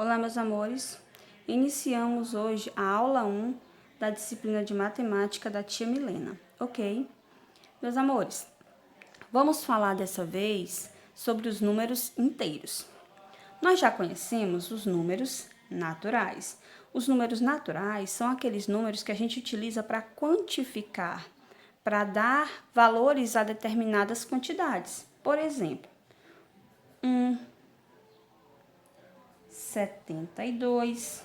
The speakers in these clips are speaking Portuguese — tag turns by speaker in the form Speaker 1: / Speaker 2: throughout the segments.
Speaker 1: Olá, meus amores. Iniciamos hoje a aula 1 da disciplina de matemática da tia Milena, ok? Meus amores, vamos falar dessa vez sobre os números inteiros. Nós já conhecemos os números naturais. Os números naturais são aqueles números que a gente utiliza para quantificar, para dar valores a determinadas quantidades. Por exemplo, 72,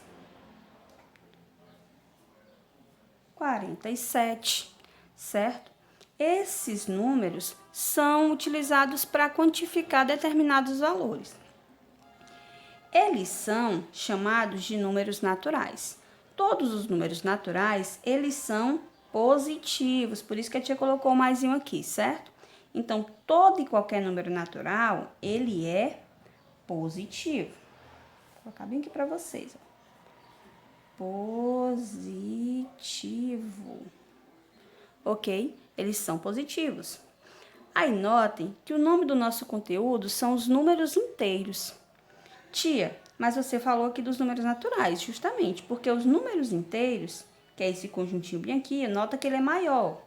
Speaker 1: 47, certo? Esses números são utilizados para quantificar determinados valores. Eles são chamados de números naturais. Todos os números naturais, eles são positivos, por isso que a tia colocou mais um aqui, certo? Então, todo e qualquer número natural, ele é positivo. Vou colocar bem aqui para vocês. Positivo. Ok? Eles são positivos. Aí notem que o nome do nosso conteúdo são os números inteiros. Tia, mas você falou aqui dos números naturais, justamente, porque os números inteiros, que é esse conjuntinho bem aqui, nota que ele é maior,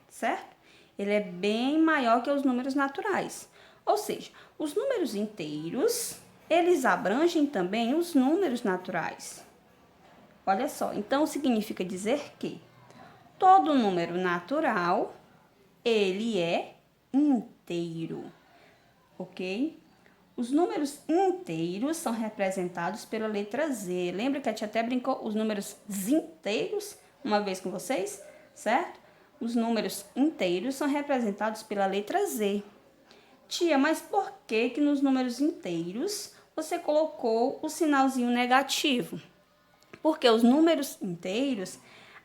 Speaker 1: certo? Ele é bem maior que os números naturais. Ou seja, os números inteiros, eles abrangem também os números naturais. Olha só, então significa dizer que todo número natural, ele é inteiro, ok? Os números inteiros são representados pela letra Z. Lembra que a tia até brincou os números inteiros uma vez com vocês, certo? Os números inteiros são representados pela letra Z. Tia, mas por que nos números inteiros você colocou o sinalzinho negativo? Porque os números inteiros,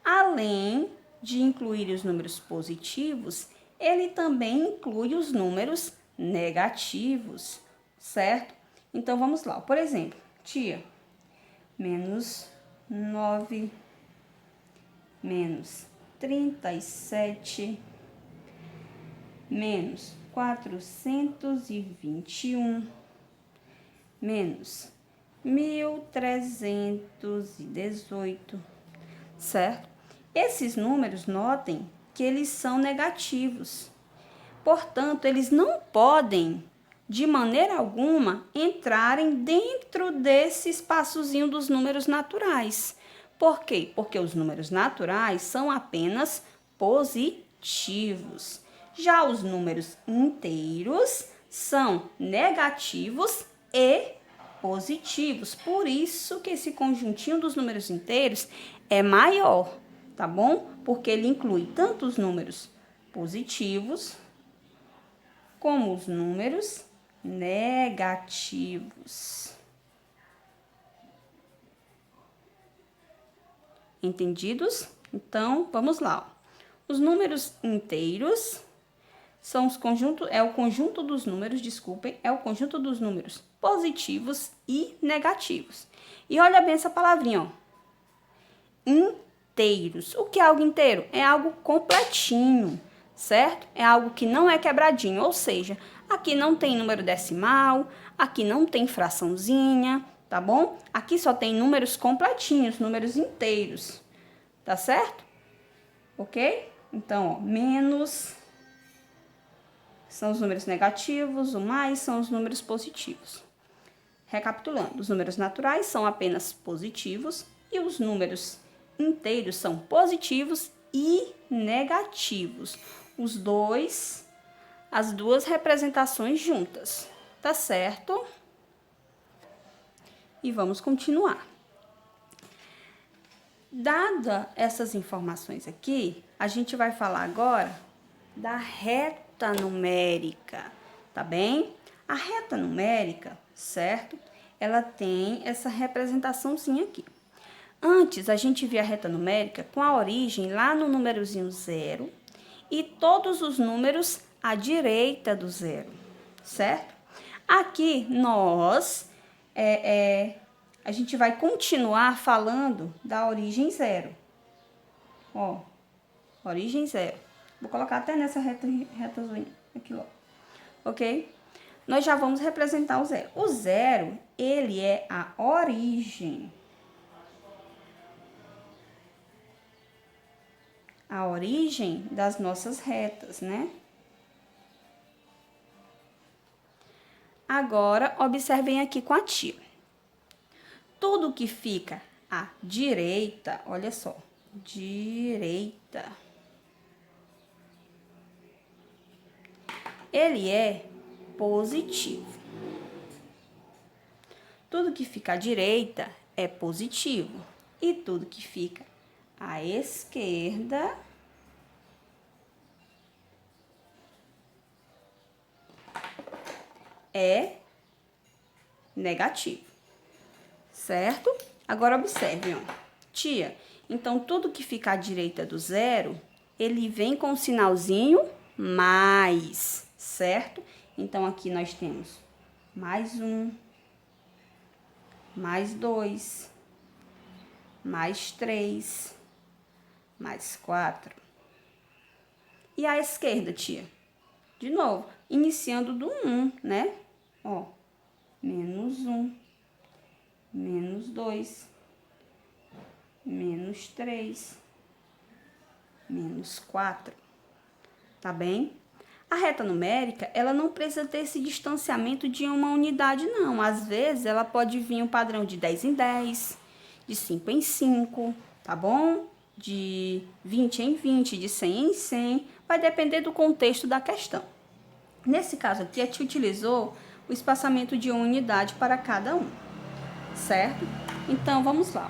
Speaker 1: além de incluir os números positivos, ele também inclui os números negativos, certo? Então, vamos lá. Por exemplo, tia, menos 9, menos 37, menos 421, menos 1318, certo? Esses números, notem que eles são negativos. Portanto, eles não podem, de maneira alguma, entrarem dentro desse espaçozinho dos números naturais. Por quê? Porque os números naturais são apenas positivos. Já os números inteiros são negativos e positivos. Por isso que esse conjuntinho dos números inteiros é maior, tá bom? Porque ele inclui tanto os números positivos como os números negativos. Entendidos? Então, vamos lá. Os números inteiros são os conjuntos, é o conjunto dos números, desculpem, é o conjunto dos números positivos e negativos. E olha bem essa palavrinha, ó. Inteiros. O que é algo inteiro? É algo completinho, certo? É algo que não é quebradinho, ou seja, aqui não tem número decimal, aqui não tem fraçãozinha, tá bom? Aqui só tem números completinhos, números inteiros, tá certo? Ok? Então, ó, menos são os números negativos, o mais são os números positivos. Recapitulando, os números naturais são apenas positivos e os números inteiros são positivos e negativos. As duas representações juntas, tá certo? E vamos continuar. Dada essas informações aqui, a gente vai falar agora da reta numérica, tá bem? A reta numérica, certo? Ela tem essa representaçãozinha aqui. Antes, a gente via a reta numérica com a origem lá no númerozinho 0 e todos os números à direita do 0, certo? Aqui, a gente vai continuar falando da origem 0. Ó, origem 0. Vou colocar até nessa retazinha aqui, ó. Ok? nós já vamos representar o zero. O zero, ele é a origem. A origem das nossas retas, né? Agora, observem aqui com a tia. Tudo que fica à direita, olha só, direita, ele é positivo. Tudo que fica à direita é positivo. E tudo que fica à esquerda é negativo, certo? Agora observe, ó. Tia, então tudo que fica à direita do zero, ele vem com o sinalzinho mais, certo? Então aqui nós temos mais 1, mais 2, mais 3, mais 4. E à esquerda, tia? De novo, iniciando do 1, né? Ó, menos 1, menos 2, menos 3, menos 4. Tá bem? A reta numérica, ela não precisa ter esse distanciamento de uma unidade, não. Às vezes, ela pode vir um padrão de 10 em 10, de 5 em 5, tá bom? De 20 em 20, de 100 em 100. Vai depender do contexto da questão. Nesse caso aqui, a tia utilizou o espaçamento de uma unidade para cada um, certo? Então, vamos lá.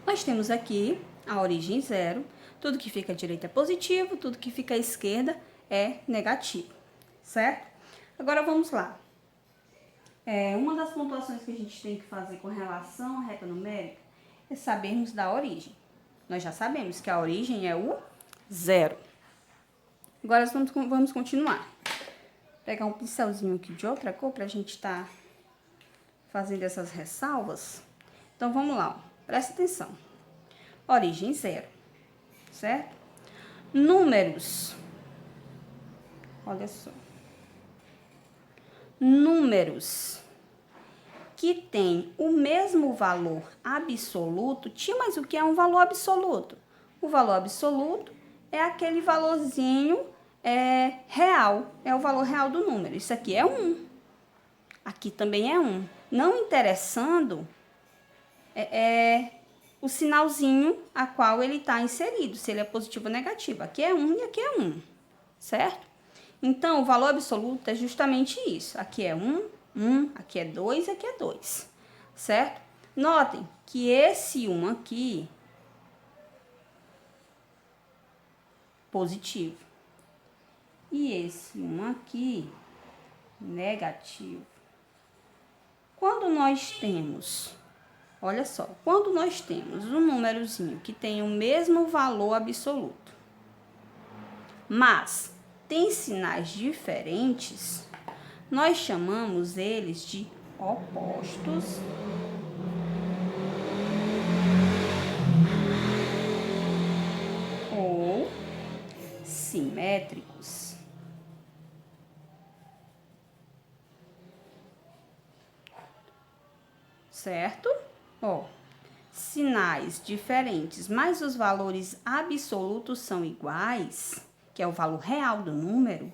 Speaker 1: Nós temos aqui a origem zero. Tudo que fica à direita é positivo, tudo que fica à esquerda é negativo, certo? Agora, vamos lá. Uma das pontuações que a gente tem que fazer com relação à reta numérica é sabermos da origem. Nós já sabemos que a origem é o zero. Agora, vamos continuar. Pegar um pincelzinho aqui de outra cor para a gente estar fazendo essas ressalvas. Então, vamos lá, ó. Presta atenção. Origem zero, certo? Números. Olha só. Números que tem o mesmo valor absoluto. Tia, mas o que é um valor absoluto? O valor absoluto é aquele valorzinho real, é o valor real do número. Isso aqui é 1. Aqui também é 1. Não interessando o sinalzinho a qual ele está inserido, se ele é positivo ou negativo. Aqui é 1 e aqui é 1, certo? Então, o valor absoluto é justamente isso. Aqui é 1, 1, aqui é 2, aqui é 2, certo? Notem que esse 1 aqui, positivo. E esse 1 aqui, negativo. Quando nós temos, olha só, quando nós temos um númerozinho que tem o mesmo valor absoluto, mas tem sinais diferentes, nós chamamos eles de opostos ou simétricos. Certo? Ó, sinais diferentes, mas os valores absolutos são iguais, que é o valor real do número.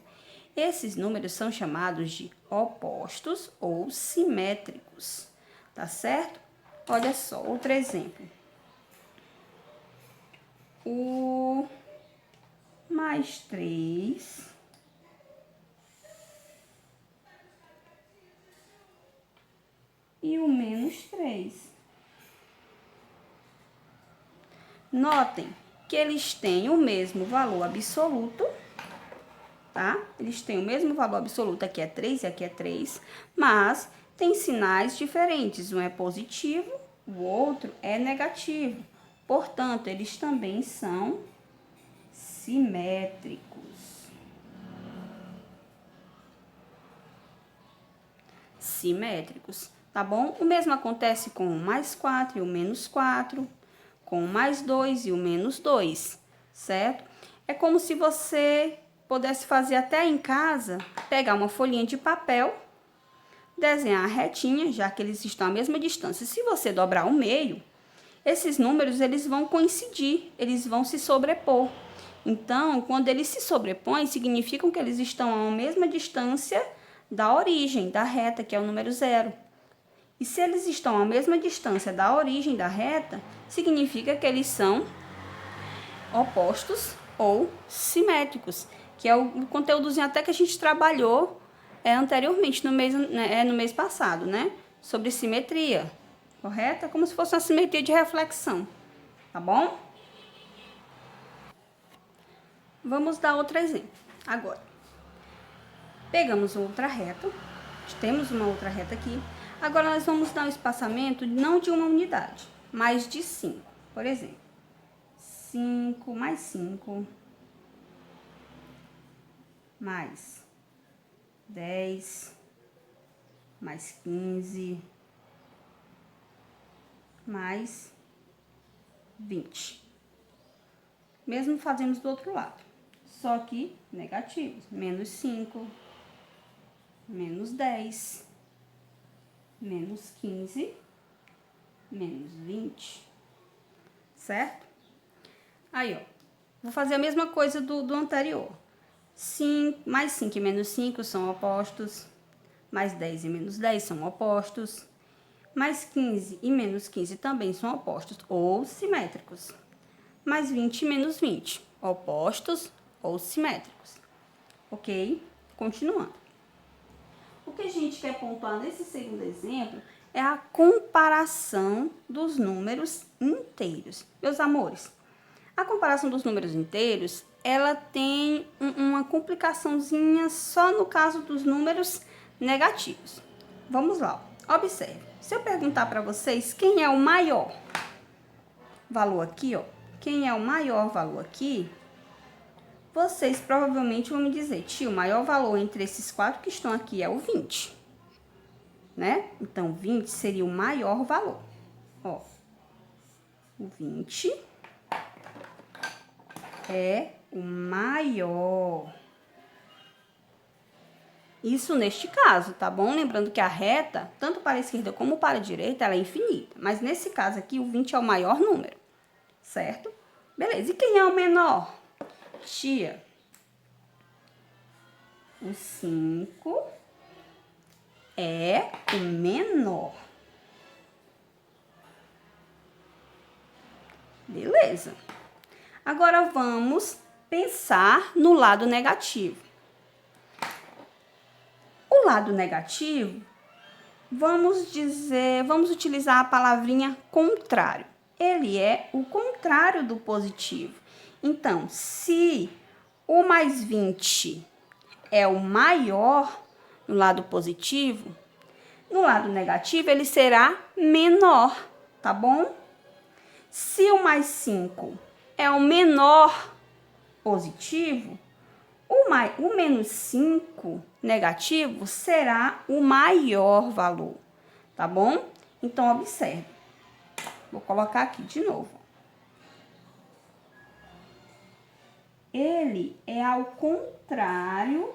Speaker 1: Esses números são chamados de opostos ou simétricos, tá certo? Olha só, outro exemplo. O mais 3 e o menos 3. Notem que eles têm o mesmo valor absoluto, tá? Eles têm o mesmo valor absoluto, aqui é 3 e aqui é 3, mas tem sinais diferentes. Um é positivo, o outro é negativo. Portanto, eles também são simétricos. Simétricos. Tá bom? O mesmo acontece com o mais 4 e o menos 4, com o mais 2 e o menos 2, certo? É como se você pudesse fazer até em casa, pegar uma folhinha de papel, desenhar a retinha, já que eles estão à mesma distância. Se você dobrar o meio, esses números eles vão coincidir, eles vão se sobrepor. Então, quando eles se sobrepõem, significam que eles estão à mesma distância da origem da reta, que é o número 0. E se eles estão à mesma distância da origem da reta, significa que eles são opostos ou simétricos, que é o conteúdozinho até que a gente trabalhou anteriormente, no mês passado, né? Sobre simetria, correto? É como se fosse uma simetria de reflexão, tá bom? Vamos dar outro exemplo. Agora, pegamos outra reta, temos uma outra reta aqui. Agora, nós vamos dar um espaçamento não de uma unidade, mas de 5. Por exemplo, 5 mais 5, mais 10, mais 15, mais 20. Mesmo fazemos do outro lado, só que negativos. Menos 5, menos 10, menos 15, menos 20, certo? Aí, ó, vou fazer a mesma coisa do anterior. 5, mais 5 e menos 5 são opostos, mais 10 e menos 10 são opostos, mais 15 e menos 15 também são opostos ou simétricos, mais 20 e menos 20, opostos ou simétricos, ok? Continuando. O que a gente quer pontuar nesse segundo exemplo é a comparação dos números inteiros. Meus amores, a comparação dos números inteiros, ela tem uma complicaçãozinha só no caso dos números negativos. Vamos lá, observe. Se eu perguntar para vocês quem é o maior valor aqui, ó, quem é o maior valor aqui, vocês provavelmente vão me dizer, tio, o maior valor entre esses 4 que estão aqui é o 20, né? Então, 20 seria o maior valor. Ó, o 20 é o maior. Isso neste caso, tá bom? Lembrando que a reta, tanto para a esquerda como para a direita, ela é infinita. Mas nesse caso aqui, o 20 é o maior número, certo? Beleza, e quem é o menor? Tia, o 5 é o menor. Beleza. Agora vamos pensar no lado negativo. O lado negativo, vamos utilizar a palavrinha contrário. Ele é o contrário do positivo. Então, se o mais 20 é o maior no lado positivo, no lado negativo ele será menor, tá bom? Se o mais 5 é o menor positivo, o menos 5 negativo será o maior valor, tá bom? Então, observe. Vou colocar aqui de novo. Ele é ao contrário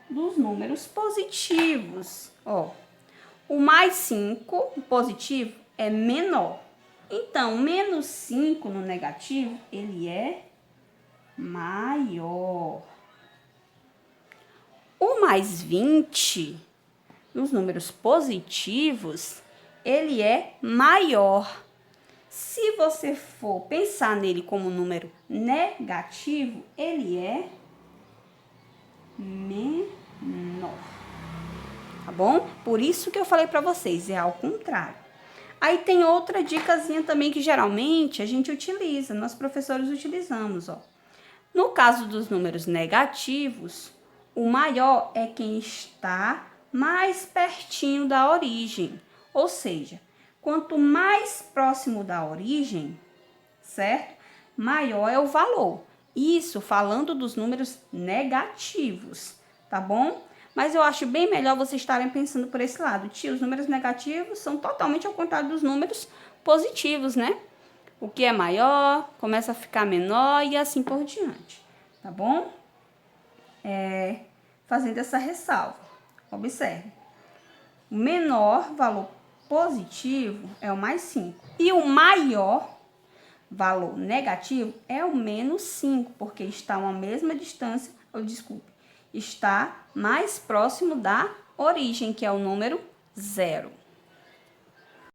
Speaker 1: dos números positivos. Ó, o mais 5, o positivo, é menor. Então, menos 5 no negativo, ele é maior. O mais 20, nos números positivos, ele é maior. Se você for pensar nele como número negativo, ele é menor. Tá bom? Por isso que eu falei para vocês, é ao contrário. Aí tem outra dicasinha também que geralmente a gente utiliza, nós professores utilizamos, ó. No caso dos números negativos, o maior é quem está mais pertinho da origem. Ou seja, quanto mais próximo da origem, certo? Maior é o valor. Isso falando dos números negativos, tá bom? Mas eu acho bem melhor vocês estarem pensando por esse lado. Tio, os números negativos são totalmente ao contrário dos números positivos, né? O que é maior começa a ficar menor e assim por diante, tá bom? fazendo essa ressalva. Observe. O menor valor positivo é o mais 5. E o maior valor negativo é o menos 5, porque está a uma mesma distância, está mais próximo da origem, que é o número 0.